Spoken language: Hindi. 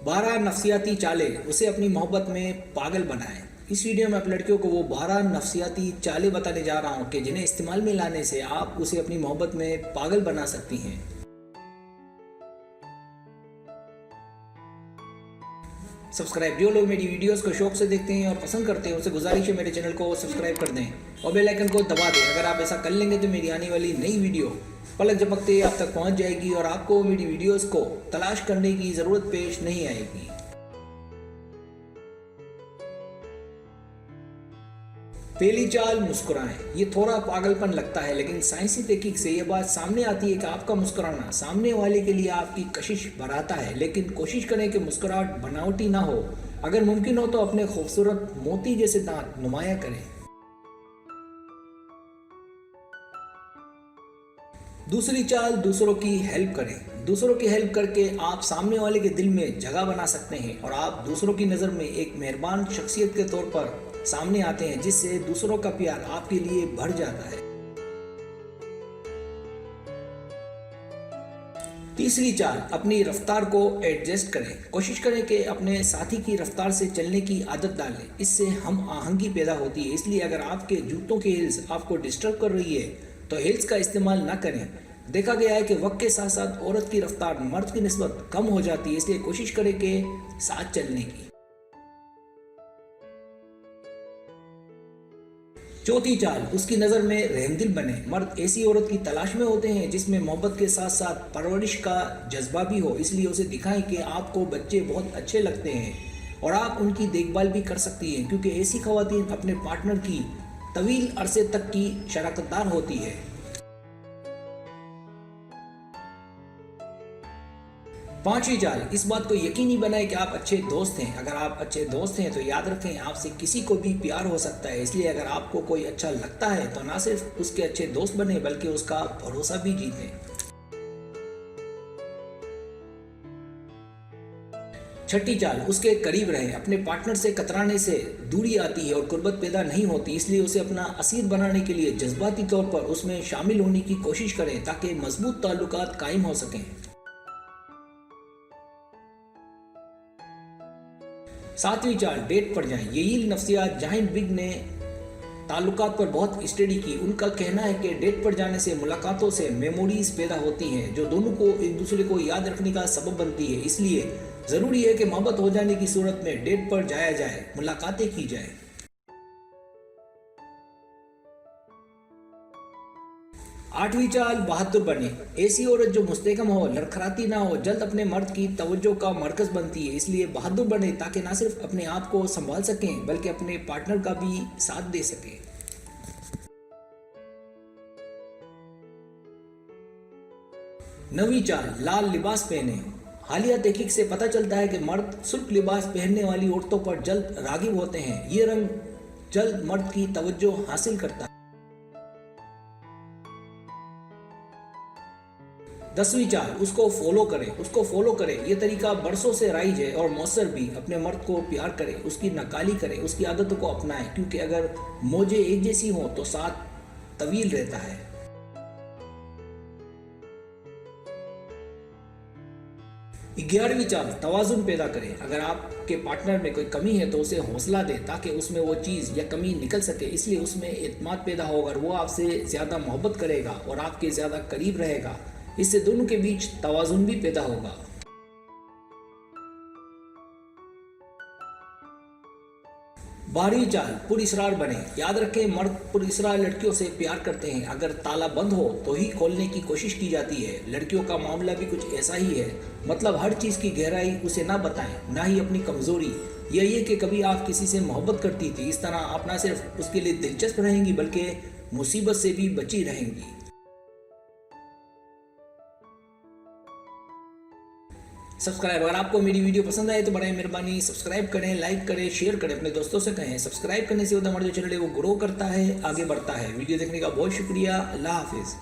12 नफसियाती चालें उसे अपनी मोहब्बत में पागल बनाएं। इस वीडियो में आप लड़कियों को वो 12 नफसियाती चालें बताने जा रहा हूँ कि जिन्हें इस्तेमाल में लाने से आप उसे अपनी मोहब्बत में पागल बना सकती हैं। सब्सक्राइब, जो लोग मेरी वीडियोस को शौक से देखते हैं और पसंद करते हैं उनसे गुजारिश है मेरे चैनल को सब्सक्राइब कर दें और बेल आइकन को दबा दें। अगर आप ऐसा कर लेंगे तो मेरी आने वाली नई वीडियो पलक झपकते आप तक पहुंच जाएगी और आपको मेरी वीडियोस को तलाश करने की ज़रूरत पेश नहीं आएगी। पहली चाल, मुस्कुराएं। ये थोड़ा पागलपन लगता है, लेकिन साइंसी तहकीक से ये बात सामने आती है कि आपका मुस्कुराना सामने वाले के लिए आपकी कशिश बढ़ाता है। लेकिन कोशिश करें कि मुस्कुराहट बनावटी ना हो। अगर मुमकिन हो तो अपने खूबसूरत मोती जैसे दांत नुमाया करें। दूसरी चाल, दूसरों की हेल्प करें। दूसरों की हेल्प करके आप सामने वाले के दिल में जगह बना सकते हैं और आप दूसरों की नज़र में एक मेहरबान शख्सियत के तौर पर सामने आते हैं, जिससे दूसरों का प्यार आपके लिए बढ़ जाता है। तीसरी चाल, अपनी रफ्तार को एडजस्ट करें। कोशिश करें कि अपने साथी की रफ्तार से चलने की आदत डालें। इससे हम आहंगी पैदा होती है। इसलिए अगर आपके जूतों की हिल्स आपको डिस्टर्ब कर रही है तो हिल्स का इस्तेमाल ना करें। देखा गया है कि वक्त के साथ साथ औरत की रफ्तार मर्द की निस्बत कम हो जाती है, इसलिए कोशिश करें कि साथ चलने की। चौथी चाल, उसकी नज़र में रहमदिल बने। मर्द ऐसी औरत की तलाश में होते हैं जिसमें मोहब्बत के साथ साथ परवरिश का जज्बा भी हो, इसलिए उसे दिखाएं कि आपको बच्चे बहुत अच्छे लगते हैं और आप उनकी देखभाल भी कर सकती हैं, क्योंकि ऐसी खवातीन अपने पार्टनर की तवील अरसे तक की शराकतदार होती है। पांचवी चाल, इस बात को यकीनी बनाएं कि आप अच्छे दोस्त हैं। अगर आप अच्छे दोस्त हैं तो याद रखें आपसे किसी को भी प्यार हो सकता है, इसलिए अगर आपको कोई अच्छा लगता है तो ना सिर्फ उसके अच्छे दोस्त बने बल्कि उसका भरोसा भी जीतें। छठी चाल, उसके करीब रहें। अपने पार्टनर से कतराने से दूरी आती है और कुर्बत पैदा नहीं होती, इसलिए उसे अपना असीर बनाने के लिए जज्बाती तौर पर उसमें शामिल होने की कोशिश करें ताकि मजबूत ताल्लुकात कायम हो सकें। सातवीं चाल, डेट पर जाएं। यही नफ्सियात जाहिन बिग ने ताल्लुकात पर बहुत स्टडी की। उनका कहना है कि डेट पर जाने से मुलाकातों से मेमोरीज पैदा होती हैं जो दोनों को एक दूसरे को याद रखने का सबब बनती है। इसलिए ज़रूरी है कि मोहब्बत हो जाने की सूरत में डेट पर जाया जाए, मुलाकातें की जाए। आठवीं चाल, बहादुर बने। ऐसी औरत जो मुस्तहकम हो, लड़खड़ाती ना हो, जल्द अपने मर्द की तवज्जो का मरकज बनती है। इसलिए बहादुर बने ताकि ना सिर्फ अपने आप को संभाल सकें बल्कि अपने पार्टनर का भी साथ दे सकें। नवीं चाल, लाल लिबास पहने। हालिया तहकीक से पता चलता है कि मर्द सुर्ख लिबास पहनने वाली औरतों पर जल्द रागिब होते हैं। ये रंग जल्द मर्द की तवज्जो हासिल करता है। 10वीं चाल, उसको फॉलो करें। ये तरीका बरसों से राइज है और मौसर भी। अपने मर्द को प्यार करें, उसकी नकाली करें, उसकी आदतों को अपनाएं, क्योंकि अगर मौजें एक जैसी हों तो साथ तवील रहता है। 11वीं चाल, तवाज़ुन पैदा करें। अगर आपके पार्टनर में कोई कमी है तो उसे हौसला दें ताकि उसमें वो चीज़ या कमी निकल सके। इसलिए उसमें एतमाद पैदा होगा और वो आपसे ज़्यादा मोहब्बत करेगा और आपके ज़्यादा करीब रहेगा। इससे दोनों के बीच तवाज़ुन भी पैदा होगा। 12वीं चाल, पुरइसरार बने। याद रखें मर्द पुरइसरार लड़कियों से प्यार करते हैं। अगर ताला बंद हो तो ही खोलने की कोशिश की जाती है। लड़कियों का मामला भी कुछ ऐसा ही है। मतलब हर चीज़ की गहराई उसे ना बताएं, ना ही अपनी कमज़ोरी। यही है कि कभी आप किसी से मोहब्बत करती थी, इस तरह आप ना सिर्फ उसके लिए दिलचस्प रहेंगी बल्कि मुसीबत से भी बची रहेंगी। सब्सक्राइब, अगर आपको मेरी वीडियो पसंद आए तो बड़ी मेहरबानी सब्सक्राइब करें, लाइक करें, शेयर करें, अपने दोस्तों से कहें। सब्सक्राइब करने से होता हमारा जो चैनल है वो ग्रो करता है, आगे बढ़ता है। वीडियो देखने का बहुत शुक्रिया। अल्लाह हाफिज़।